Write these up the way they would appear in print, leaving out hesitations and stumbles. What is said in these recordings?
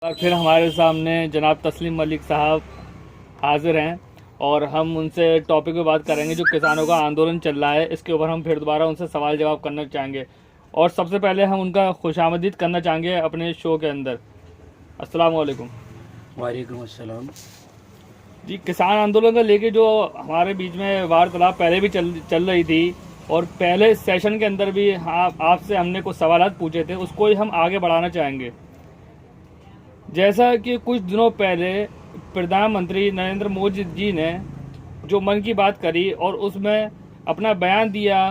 और फिर हमारे सामने जनाब तस्लीम मलिक साहब हाजिर हैं और हम उनसे टॉपिक पे बात करेंगे जो किसानों का आंदोलन चल रहा है। इसके ऊपर हम फिर दोबारा उनसे सवाल जवाब करना चाहेंगे और सबसे पहले हम उनका खुशामदीद करना चाहेंगे अपने शो के अंदर। अस्सलाम वालेकुम। वालेकुम अस्सलाम। जी, किसान आंदोलन का लेके जो हमारे बीच में वार्तालाप पहले भी चल रही थी और पहले सेशन के अंदर भी आपसे हमने कुछ सवाल पूछे थे, उसको ही हम आगे बढ़ाना चाहेंगे। जैसा कि कुछ दिनों पहले प्रधानमंत्री नरेंद्र मोदी जी ने जो मन की बात करी और उसमें अपना बयान दिया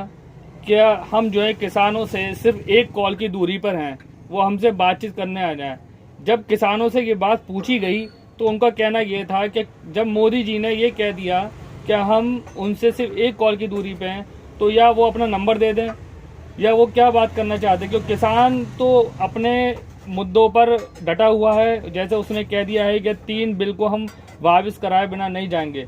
कि हम जो है किसानों से सिर्फ एक कॉल की दूरी पर हैं, वो हमसे बातचीत करने आ जाएं। जब किसानों से ये बात पूछी गई तो उनका कहना ये था कि जब मोदी जी ने ये कह दिया कि हम उनसे सिर्फ एक कॉल की दूरी पे हैं, तो या वो अपना नंबर दे दें या वो क्या बात करना चाहते हैं, क्योंकि किसान तो अपने मुद्दों पर डटा हुआ है। जैसे उसने कह दिया है कि 3 बिल को हम वापस कराए बिना नहीं जाएंगे,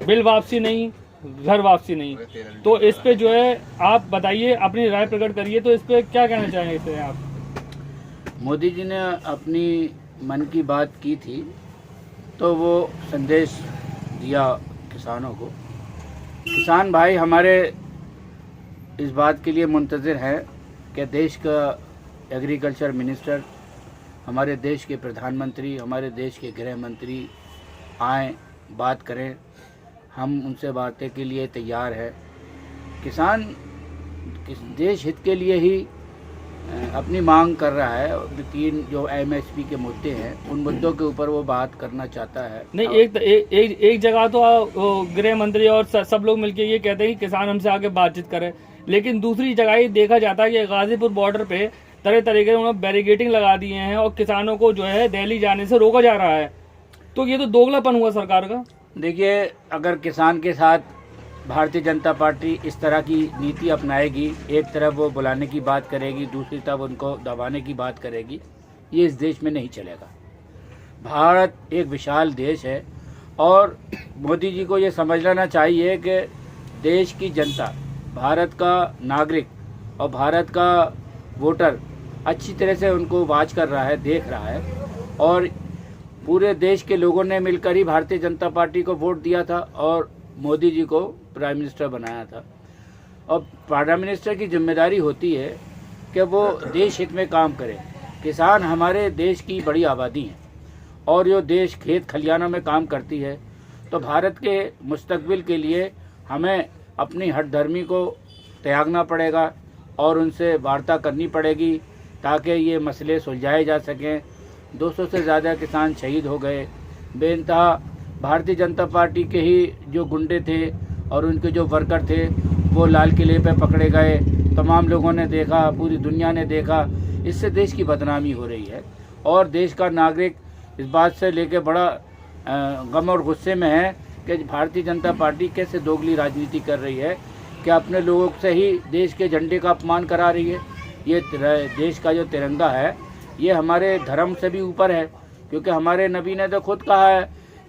बिल वापसी नहीं, घर वापसी नहीं। तो इस पे जो है आप बताइए, अपनी राय प्रकट करिए, तो इस पे क्या कहना चाहेंगे आप? मोदी जी ने अपनी मन की बात की थी तो वो संदेश दिया किसानों को। किसान भाई हमारे इस बात के लिए मुंतज़िर हैं कि देश का एग्रीकल्चर मिनिस्टर, हमारे देश के प्रधानमंत्री, हमारे देश के गृह मंत्री आएँ, बात करें। हम उनसे बातें के लिए तैयार हैं। किसान देश हित के लिए ही अपनी मांग कर रहा है। 3 जो एमएसपी के मुद्दे हैं, उन मुद्दों के ऊपर वो बात करना चाहता है। नहीं, एक जगह तो गृह मंत्री और सब लोग मिलके ये कहते हैं कि किसान हमसे आके बातचीत करें, लेकिन दूसरी जगह ये देखा जाता है कि गाजीपुर बॉर्डर पे तरह तरह के उन्होंने बैरिकेडिंग लगा दिए हैं और किसानों को जो है दिल्ली जाने से रोका जा रहा है। तो ये तो दोगलापन हुआ सरकार का। देखिए, अगर किसान के साथ भारतीय जनता पार्टी इस तरह की नीति अपनाएगी, एक तरफ वो बुलाने की बात करेगी, दूसरी तरफ उनको दबाने की बात करेगी, ये इस देश में नहीं चलेगा। भारत एक विशाल देश है और मोदी जी को ये समझ लेना चाहिए कि देश की जनता, भारत का नागरिक और भारत का वोटर अच्छी तरह से उनको वाच कर रहा है, देख रहा है। और पूरे देश के लोगों ने मिलकर ही भारतीय जनता पार्टी को वोट दिया था और मोदी जी को प्राइम मिनिस्टर बनाया था। और प्राइम मिनिस्टर की जिम्मेदारी होती है कि वो देश हित में काम करे। किसान हमारे देश की बड़ी आबादी है और जो देश खेत खलियानों में काम करती है, तो भारत के मुस्तकबिल के लिए हमें अपनी हठधर्मी को त्यागना पड़ेगा और उनसे वार्ता करनी पड़ेगी ताकि ये मसले सुलझाए जा सकें। 200 से ज़्यादा किसान शहीद हो गए। बेइंतहा भारतीय जनता पार्टी के ही जो गुंडे थे और उनके जो वर्कर थे वो लाल किले पे पकड़े गए। तमाम लोगों ने देखा, पूरी दुनिया ने देखा। इससे देश की बदनामी हो रही है और देश का नागरिक इस बात से लेके बड़ा गम और गुस्से में है कि भारतीय जनता पार्टी कैसे दोगली राजनीति कर रही है कि अपने लोगों से ही देश के झंडे का अपमान करा रही है। ये देश का जो तिरंगा है, ये हमारे धर्म से भी ऊपर है, क्योंकि हमारे नबी ने तो खुद कहा है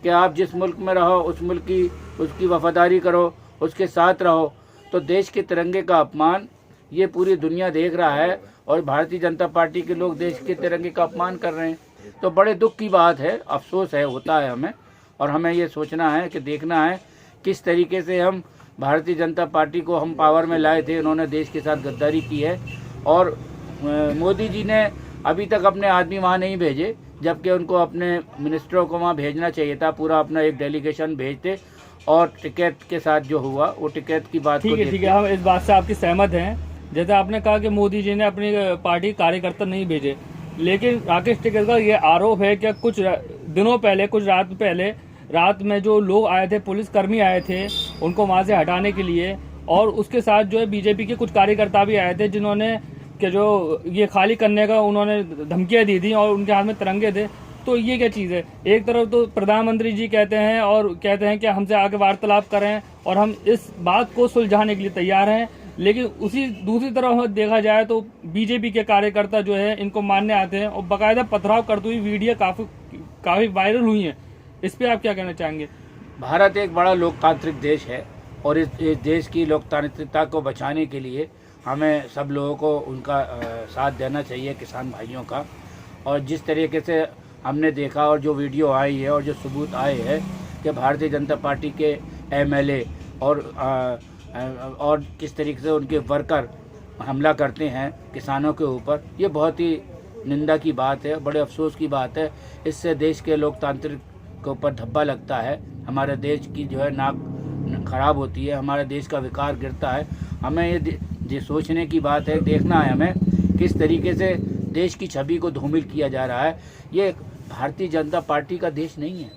कि आप जिस मुल्क में रहो उस मुल्क की उसकी वफादारी करो, उसके साथ रहो। तो देश के तिरंगे का अपमान ये पूरी दुनिया देख रहा है और भारतीय जनता पार्टी के लोग देश के तिरंगे का अपमान कर रहे हैं। तो बड़े दुख की बात है, अफसोस है, होता है हमें। और हमें ये सोचना है कि देखना है किस तरीके से हम भारतीय जनता पार्टी को हम पावर में लाए थे, उन्होंने देश के साथ गद्दारी की है। और मोदी जी ने अभी तक अपने आदमी वहाँ नहीं भेजे, जबकि उनको अपने मिनिस्टरों को वहाँ भेजना चाहिए था। पूरा अपना एक डेलीगेशन भेजते और टिकट के साथ जो हुआ वो टिकट की बात ठीक है, हम इस बात से आपकी सहमत हैं। जैसे आपने कहा कि मोदी जी ने अपनी पार्टी कार्यकर्ता नहीं भेजे, लेकिन राकेश टिकैत का ये आरोप है कि कुछ दिनों पहले, कुछ रात में जो लोग आए थे, पुलिसकर्मी आए थे उनको वहाँ से हटाने के लिए, और उसके साथ जो है बीजेपी के कुछ कार्यकर्ता भी आए थे जिन्होंने कि जो ये खाली करने का उन्होंने धमकियाँ दी थी और उनके हाथ में तिरंगे थे। तो ये क्या चीज़ है? एक तरफ तो प्रधानमंत्री जी कहते हैं और कहते हैं कि हमसे आगे वार्तालाप करें और हम इस बात को सुलझाने के लिए तैयार हैं, लेकिन उसी दूसरी तरफ देखा जाए तो बीजेपी के कार्यकर्ता जो है इनको मारने आते हैं और बाकायदा पथराव करती हुई वीडियो काफ़ी वायरल हुई हैं। इस पर आप क्या कहना चाहेंगे? भारत एक बड़ा लोकतांत्रिक देश है और इस देश की लोकतांत्रिकता को बचाने के लिए हमें सब लोगों को उनका साथ देना चाहिए, किसान भाइयों का। और जिस तरीके से हमने देखा और जो वीडियो आई है और जो सबूत आए हैं कि भारतीय जनता पार्टी के एमएलए और किस तरीके से उनके वर्कर हमला करते हैं किसानों के ऊपर, ये बहुत ही निंदा की बात है, बड़े अफसोस की बात है। इससे देश के लोकतांत्रिक के ऊपर धब्बा लगता है, हमारे देश की जो है नाक खराब होती है, हमारे देश का विकास गिरता है। हमें ये सोचने की बात है, देखना है हमें किस तरीके से देश की छवि को धूमिल किया जा रहा है। ये भारतीय जनता पार्टी का देश नहीं है,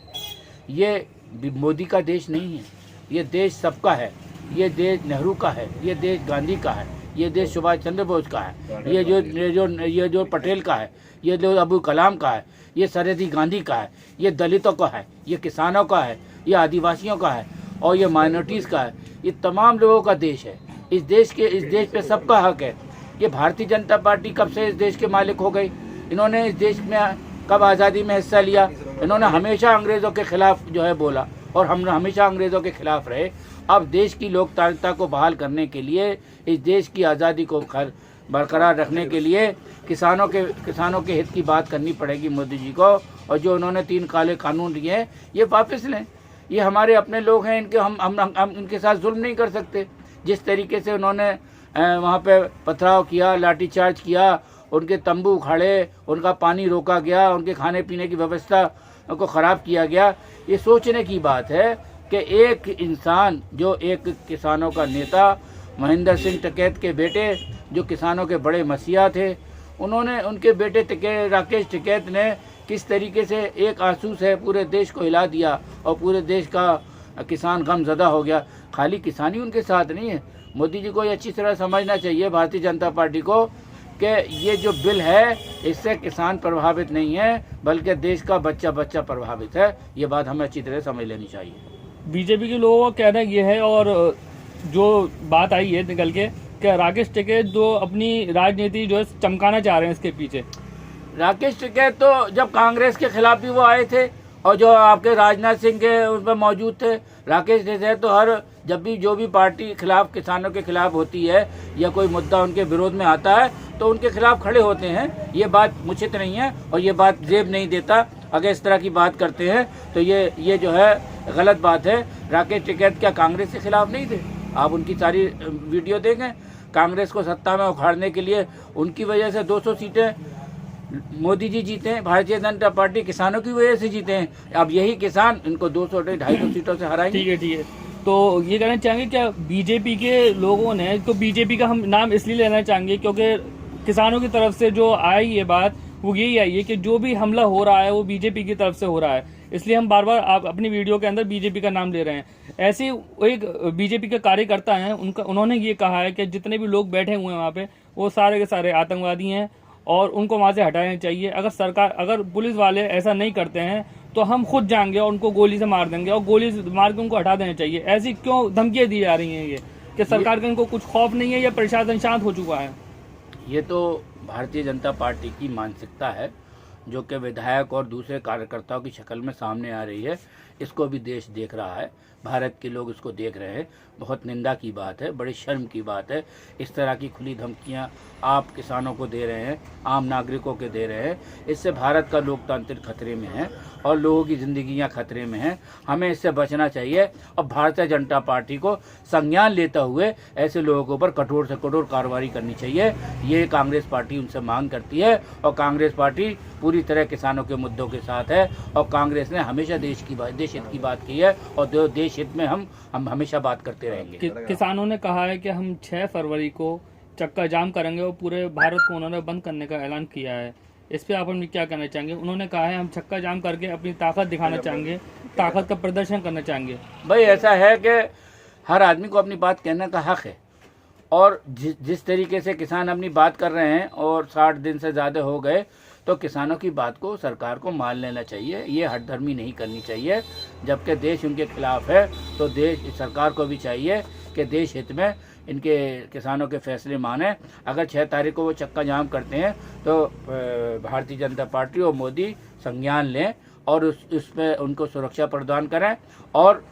ये मोदी का देश नहीं है, ये देश सबका है, ये देश नेहरू का है, ये देश गांधी का है, ये देश सुभाष चंद्र बोस का है, ये जो पटेल का है, ये जो अब्दुल कलाम का है, ये सरहदी गांधी का है, ये दलितों का है, ये किसानों का है, ये आदिवासियों का है और ये माइनॉरिटीज़ का है। ये तमाम लोगों का देश है। इस देश पे सबका हक है। ये भारतीय जनता पार्टी कब से इस देश के मालिक हो गई? इन्होंने इस देश में कब आज़ादी में हिस्सा लिया? इन्होंने हमेशा अंग्रेज़ों के खिलाफ जो है बोला और हम हमेशा अंग्रेज़ों के खिलाफ रहे। अब देश की लोकतांत्रिकता को बहाल करने के लिए, इस देश की आज़ादी को बरकरार रखने के लिए किसानों के हित की बात करनी पड़ेगी मोदी जी को। और जो उन्होंने 3 काले कानून दिए हैं ये वापस लें। ये हमारे अपने लोग हैं, इनके हम इनके साथ जुल्म नहीं कर सकते। जिस तरीके से उन्होंने वहाँ पे पथराव किया, लाठीचार्ज किया, उनके तंबू उखाड़े, उनका पानी रोका गया, उनके खाने पीने की व्यवस्था को ख़राब किया गया। ये सोचने की बात है कि एक इंसान जो एक किसानों का नेता, महेंद्र सिंह टिकैत के बेटे जो किसानों के बड़े मसीहा थे, उन्होंने उनके बेटे राकेश टिकैत ने किस तरीके से एक आंसू से पूरे देश को हिला दिया और पूरे देश का किसान गमज़दा हो गया। खाली किसानी उनके साथ नहीं है। मोदी जी को ये अच्छी तरह समझना चाहिए, भारतीय जनता पार्टी को, कि ये जो बिल है इससे किसान प्रभावित नहीं है बल्कि देश का बच्चा बच्चा प्रभावित है। ये बात हमें अच्छी तरह समझ लेनी चाहिए। बीजेपी के लोगों का कहना ये है, और जो बात आई है निकल के, कि राकेश टिकैत जो अपनी राजनीति जो है चमकाना चाह रहे हैं इसके पीछे। राकेश टिकैत तो जब कांग्रेस के खिलाफ भी वो आए थे और जो आपके राजनाथ सिंह के उसमें मौजूद थे। राकेश टिकैत तो हर जब भी जो भी पार्टी खिलाफ, किसानों के खिलाफ होती है या कोई मुद्दा उनके विरोध में आता है तो उनके खिलाफ खड़े होते हैं। ये बात उचित नहीं है और ये बात जेब नहीं देता। अगर इस तरह की बात करते हैं तो ये जो है गलत बात है। राकेश टिकैत क्या कांग्रेस के खिलाफ नहीं थे? आप उनकी सारी वीडियो देखें। कांग्रेस को सत्ता में उखाड़ने के लिए उनकी वजह से 200 सीटें मोदी जी जीते हैं। भारतीय जनता पार्टी किसानों की वजह से जीते हैं। अब यही किसान इनको 200-250 सीटों से हराएंगे। ठीक है। तो ये कहना चाहेंगे क्या बीजेपी के लोगों ने, तो बीजेपी का हम नाम इसलिए लेना चाहेंगे क्योंकि किसानों की तरफ से जो आई ये बात वो यही आई है कि जो भी हमला हो रहा है वो बीजेपी की तरफ से हो रहा है, इसलिए हम बार बार आप अपनी वीडियो के अंदर बीजेपी का नाम ले रहे हैं। ऐसे एक बीजेपी के कार्यकर्ता हैं, उन्होंने ये कहा है कि जितने भी लोग बैठे हुए हैं वहाँ पे वो सारे के सारे आतंकवादी हैं और उनको वहाँ से हटाना चाहिए। अगर पुलिस वाले ऐसा नहीं करते हैं तो हम खुद जाएंगे और उनको गोली से मार देंगे और गोली से मार के उनको हटा देना चाहिए। ऐसी क्यों धमकियाँ दी जा रही हैं ये कि सरकार का इनको कुछ खौफ नहीं है या प्रशासन शांत हो चुका है? ये तो भारतीय जनता पार्टी की मानसिकता है जो कि विधायक और दूसरे कार्यकर्ताओं की शक्ल में सामने आ रही है। इसको भी देश देख रहा है, भारत के लोग इसको देख रहे हैं। बहुत निंदा की बात है, बड़ी शर्म की बात है। इस तरह की खुली धमकियां आप किसानों को दे रहे हैं, आम नागरिकों के दे रहे हैं। इससे भारत का लोकतंत्र खतरे में है और लोगों की ज़िंदगियां खतरे में हैं। हमें इससे बचना चाहिए और भारतीय जनता पार्टी को संज्ञान लेते हुए ऐसे लोगों के ऊपर कठोर से कठोर कार्रवाई करनी चाहिए। ये कांग्रेस पार्टी उनसे मांग करती है और कांग्रेस पार्टी पूरी तरह किसानों के मुद्दों के साथ है और कांग्रेस ने हमेशा देश हित की बात की है और देश हित में हम हमेशा बात करते रहेंगे। किसानों ने कहा है कि हम 6 फरवरी को चक्का जाम करेंगे और पूरे भारत को उन्होंने बंद करने का ऐलान किया है। इस पे आप अपनी क्या कहना चाहेंगे? उन्होंने कहा है हम चक्का जाम करके अपनी ताकत दिखाना चाहेंगे, ताकत का प्रदर्शन करना चाहेंगे। भाई ऐसा है कि हर आदमी को अपनी बात कहने का हक है और जिस तरीके से किसान अपनी बात कर रहे हैं और 60 दिन से ज़्यादा हो गए तो किसानों की बात को सरकार को मान लेना चाहिए। ये हठधर्मी नहीं करनी चाहिए। जबकि देश उनके खिलाफ है तो सरकार को भी चाहिए कि देश हित में इनके किसानों के फैसले माने। अगर 6 तारीख को वो चक्का जाम करते हैं तो भारतीय जनता पार्टी और मोदी संज्ञान लें और उस पर उनको सुरक्षा प्रदान करें और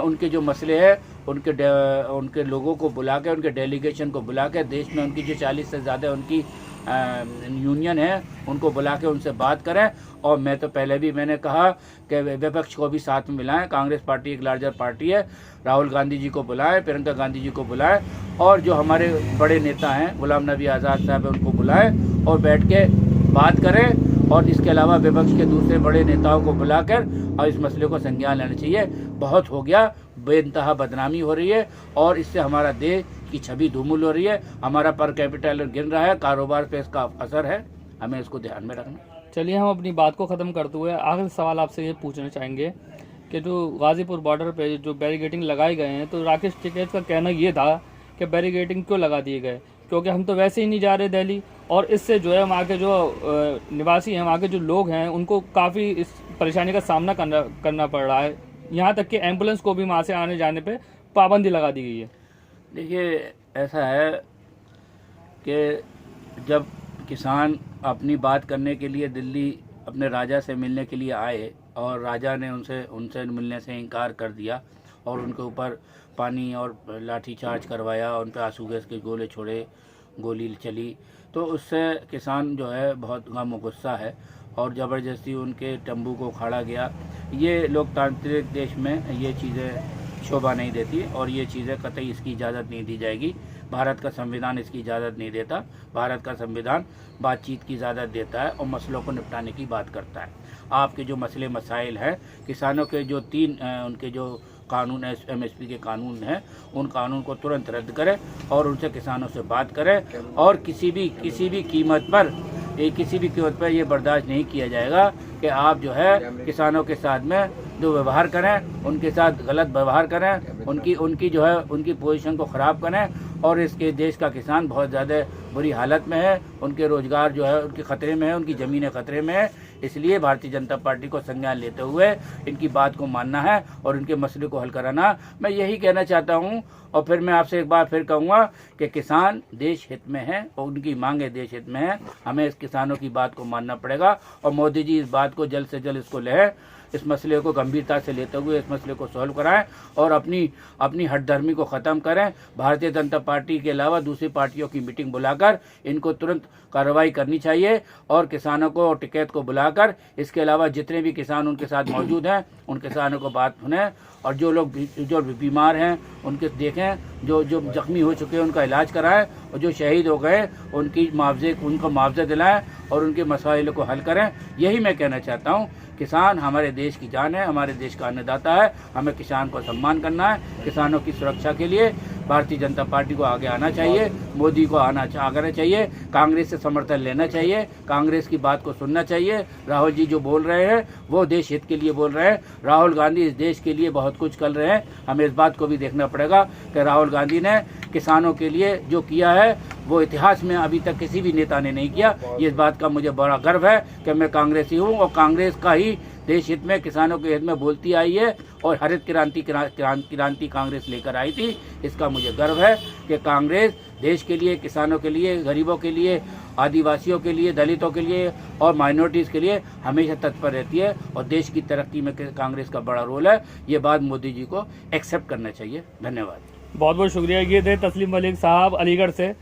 उनके जो मसले हैं उनके लोगों को बुला के, उनके डेलीगेशन को बुला के, देश में उनकी जो 40 से ज़्यादा उनकी यूनियन है उनको बुला के उनसे बात करें। और मैं तो पहले भी मैंने कहा कि विपक्ष को भी साथ में मिलाएं। कांग्रेस पार्टी एक लार्जर पार्टी है, राहुल गांधी जी को बुलाएं, प्रियंका गांधी जी को बुलाएं, और जो हमारे बड़े नेता हैं गुलाम नबी आज़ाद साहब है उनको बुलाएं और बैठ के बात करें। और इसके अलावा विपक्ष के दूसरे बड़े नेताओं को बुलाकर और इस मसले को संज्ञान लेना चाहिए। बहुत हो गया, बेइंतहा बदनामी हो रही है और इससे हमारा देश की छवि धूमिल हो रही है, हमारा पर कैपिटल गिर रहा है, कारोबार पे इसका असर है, हमें इसको ध्यान में रखना। चलिए हम अपनी बात को ख़त्म करते हुए आखिरी सवाल आपसे ये पूछना चाहेंगे कि जो गाज़ीपुर बॉर्डर पे जो बैरिकेडिंग लगाए गए हैं, तो राकेश टिकैत का कहना ये था कि बैरिकेडिंग क्यों लगा दिए गए, क्योंकि हम तो वैसे ही नहीं जा रहे दिल्ली, और इससे जो है वहाँ के जो निवासी हैं, वहाँ के जो लोग हैं, उनको काफ़ी इस परेशानी का सामना करना पड़ रहा है। यहाँ तक कि एम्बुलेंस को भी वहाँ से आने जाने पे पाबंदी लगा दी गई है। देखिए, ऐसा है कि जब किसान अपनी बात करने के लिए दिल्ली अपने राजा से मिलने के लिए आए और राजा ने उनसे मिलने से इनकार कर दिया और उनके ऊपर पानी और लाठी चार्ज करवाया, उन पर आंसू गैस के गोले छोड़े, गोली चली, तो उससे किसान जो है बहुत गम और गुस्सा है और ज़बरदस्ती उनके तंबू को उखाड़ा गया। ये लोकतांत्रिक देश में ये चीज़ें शोभा नहीं देती और ये चीज़ें कतई इसकी इजाज़त नहीं दी जाएगी। भारत का संविधान इसकी इजाज़त नहीं देता। भारत का संविधान बातचीत की इजाज़त देता है और मसलों को निपटाने की बात करता है। आपके जो मसले मसाइल हैं, किसानों के जो उनके जो कानून है, MSP के कानून हैं, उन कानून को तुरंत रद्द करें और उनसे किसानों से बात करें। और किसी भी कीमत पर ये बर्दाश्त नहीं किया जाएगा कि आप जो है किसानों के साथ में जो व्यवहार करें, उनके साथ गलत व्यवहार करें, उनकी जो है उनकी पोजीशन को ख़राब करें। और इसके देश का किसान बहुत ज़्यादा बुरी हालत में है, उनके रोज़गार जो है उनके ख़तरे में है, उनकी ज़मीनें ख़तरे में है। इसलिए भारतीय जनता पार्टी को संज्ञान लेते हुए इनकी बात को मानना है और इनके मसले को हल कराना। मैं यही कहना चाहता हूँ और फिर मैं आपसे एक बार फिर कहूँगा कि किसान देश हित में है और उनकी मांगे देश हित में है। हमें इस किसानों की बात को मानना पड़ेगा और मोदी जी इस बात को जल्द से जल्द इसको लें, इस मसले को गंभीरता से लेते हुए इस मसले को सॉल्व कराएं और अपनी हठधर्मी को ख़त्म करें। भारतीय जनता पार्टी के अलावा दूसरी पार्टियों की मीटिंग बुलाकर इनको तुरंत कार्रवाई करनी चाहिए और किसानों को और टिकैत को बुलाकर, इसके अलावा जितने भी किसान उनके साथ मौजूद हैं उन किसानों को बात सुनें और जो बीमार हैं उनके देखें, जो जख्मी हो चुके हैं उनका इलाज कराएं और जो शहीद हो गए उनको मुआवजा दिलाएं और उनके मसाइलों को हल करें। यही मैं कहना चाहता हूँ। किसान हमारे देश की जान है, हमारे देश का अन्नदाता है, हमें किसान को सम्मान करना है। किसानों की सुरक्षा के लिए भारतीय जनता पार्टी को आगे आना चाहिए, मोदी को आना चाहिए, कांग्रेस से समर्थन लेना चाहिए, कांग्रेस की बात को सुनना चाहिए। राहुल जी जो बोल रहे हैं वो देश हित के लिए बोल रहे हैं। राहुल गांधी इस देश के लिए बहुत कुछ कर रहे हैं। हमें इस बात को भी देखना पड़ेगा कि राहुल गांधी ने किसानों के लिए जो किया है वो इतिहास में अभी तक किसी भी नेता ने नहीं किया। ये इस बात का मुझे बड़ा गर्व है कि मैं कांग्रेसी हूँ और कांग्रेस का ही देश हित में, किसानों के हित में बोलती आई है और हरित क्रांति कांग्रेस लेकर आई थी। इसका मुझे गर्व है कि कांग्रेस देश के लिए, किसानों के लिए, गरीबों के लिए, आदिवासियों के लिए, दलितों के लिए और माइनॉरिटीज़ के लिए हमेशा तत्पर रहती है और देश की तरक्की में कांग्रेस का बड़ा रोल है। ये बात मोदी जी को एक्सेप्ट करना चाहिए। धन्यवाद। बहुत बहुत शुक्रिया। ये थे तस्लीम मलिक साहब अलीगढ़ से।